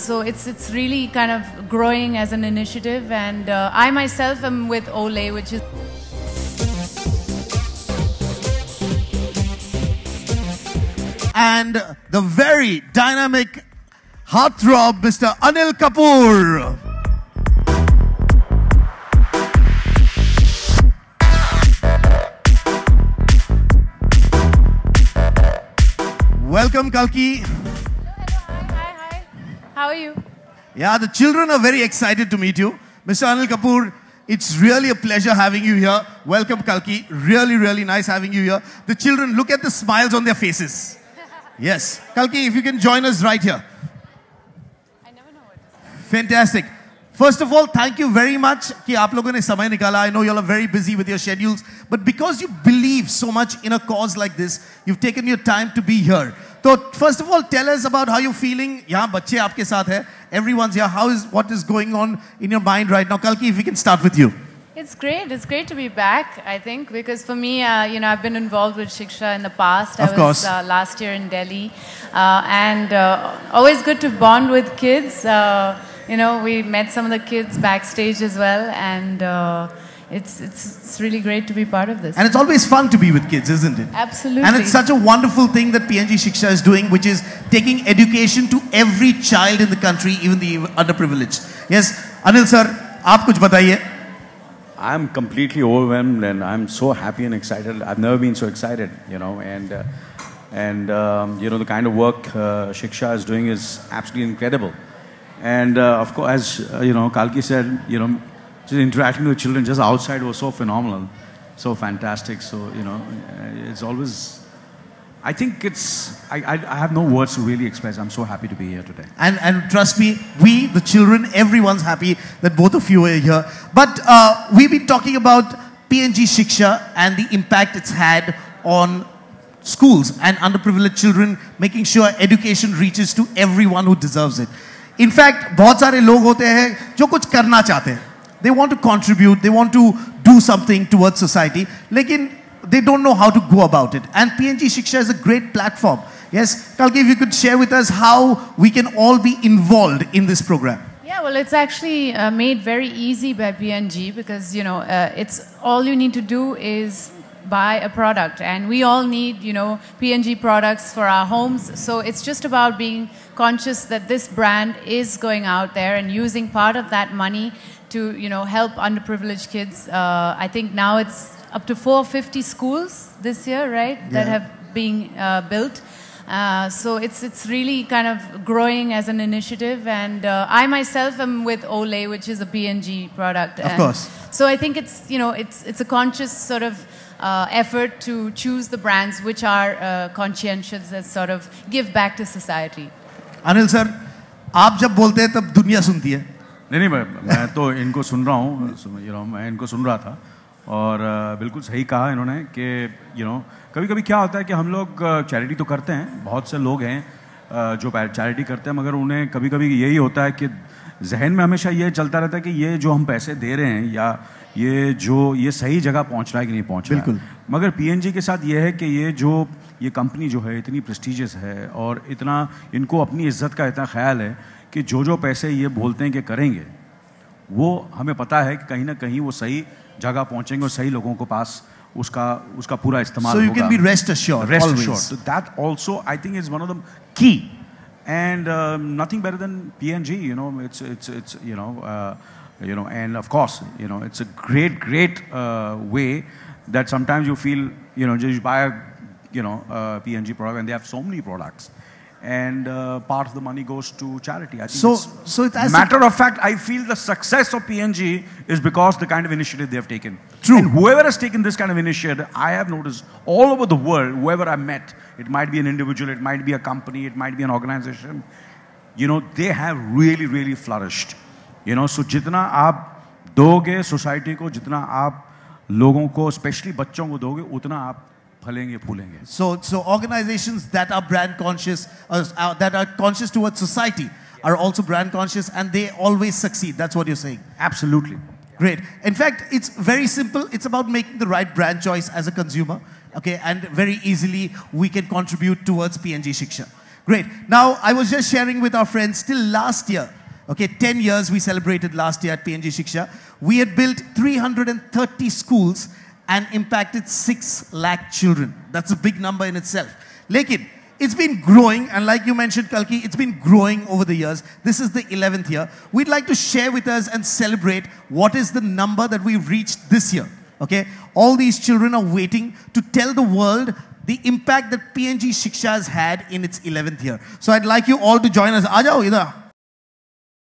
So it's really kind of growing as an initiative, and I myself am with Olay, which is. And the very dynamic heartthrob, Mr. Anil Kapoor. Welcome, Kalki. Hello, hi. How are you? Yeah, the children are very excited to meet you. Mr. Anil Kapoor, it's really a pleasure having you here. Welcome, Kalki. Really, really nice having you here. The children, look at the smiles on their faces. Yes. Kalki, if you can join us right here. I never know what to say. Fantastic. First of all, thank you very much कि आप लोगों ने समय निकाला. I know you all are very busy with your schedules, but because you believe so much in a cause like this, you've taken your time to be here. So first of all, tell us about how you're feeling. यहाँ बच्चे आपके साथ हैं. Everyone's here. What is going on in your mind right now? Kalki, if we can start with you. It's great. It's great to be back, I think, because for me, I've been involved with Shiksha in the past. Of course. I was last year in Delhi. And always good to bond with kids. We met some of the kids backstage as well. And it's really great to be part of this. And it's always fun to be with kids, isn't it? Absolutely. And it's such a wonderful thing that PNG Shiksha is doing, which is taking education to every child in the country, even the underprivileged. Yes, Anil sir, आप कुछ बताइए. I'm completely overwhelmed and I'm so happy and excited. I've never been so excited, and the kind of work Shiksha is doing is absolutely incredible. And of course, as Kalki said, just interacting with children just outside was so phenomenal, so fantastic. So it's always. I think I have no words to really express. I'm so happy to be here today. And trust me, we, the children, everyone's happy that both of you are here. But we've been talking about PNG Shiksha and the impact it's had on schools and underprivileged children, making sure education reaches to everyone who deserves it. In fact, बहुत सारे लोग होते हैं जो कुछ करना चाहते हैं. They want to contribute, they want to do something towards society, लेकिन they don't know how to go about it. And PNG Shiksha is a great platform. Yes, Kalki, if you could share with us how we can all be involved in this program. Yeah, well, it's actually made very easy by PNG because, it's all you need to do is buy a product. And we all need, PNG products for our homes. So it's just about being conscious that this brand is going out there and using part of that money to, help underprivileged kids. I think now it's up to 450 schools this year, right? Yeah. That have been built. So it's really kind of growing as an initiative. And I myself am with Olay, which is a PNG product. Of course. So I think it's, it's a conscious sort of effort to choose the brands which are conscientious and sort of give back to society. Anil sir, आप जब बोलते हैं तब दुनिया सुनती है. नहीं मैं तो इनको सुन रहा हूँ, मैं इनको सुन रहा था. और बिल्कुल सही कहा इन्होंने कि कभी-कभी क्या होता है कि हम लोग चैरिटी तो करते हैं, बहुत से लोग हैं जो चैरिटी करते हैं, मगर उन्हें कभी-कभी यही होता है कि जहन में हमेशा ये चलता रहता है कि ये जो हम पैसे दे रहे हैं या ये सही जगह पहुंच रहा है कि नहीं पहुंच रहा है. मगर पीएनजी के साथ ये है कि ये कंपनी जो है इतनी प्रेस्टीजियस है और इतना इनको अपनी इज्जत का इतना ख्याल है कि जो पैसे ये बोलते हैं कि करेंगे वो हमें पता है कि कहीं ना कहीं वो सही जगह पहुंचेंगे और सही लोगों के पास उसका पूरा इस्तेमाल होगा. So you can be rest assured. So that also I think is one of the key, and nothing better than PNG. It's and of course it's a great way that sometimes you feel just buy a PNG product and they have so many products. And part of the money goes to charity. I think so it's as matter of fact, I feel the success of PNG is because the kind of initiative they have taken. True. And whoever has taken this kind of initiative, I have noticed all over the world, whoever I met, it might be an individual, it might be a company, it might be an organization, they have really flourished. So जितना आप दोगे society को, जितना आप लोगों को, especially बच्चों को दोगे, उतना आप फलेंगे फूलेंगे. So organizations that are brand conscious, that are conscious towards society, are also brand conscious, and they always succeed. That's what you're saying. Absolutely. Great. In fact, it's very simple. It's about making the right brand choice as a consumer. Okay, and very easily we can contribute towards PNG Shiksha. Great. Now, I was just sharing with our friends, till last year, okay, 10 years we celebrated last year at PNG Shiksha. We had built 330 schools and impacted 6 lakh children. That's a big number in itself. Lekin, it's been growing, and like you mentioned, Kalki, it's been growing over the years. This is the 11th year. We'd like to share with us and celebrate what is the number that we've reached this year. Okay? All these children are waiting to tell the world the impact that PNG Shiksha has had in its 11th year. So I'd like you all to join us. Aa jao idhar.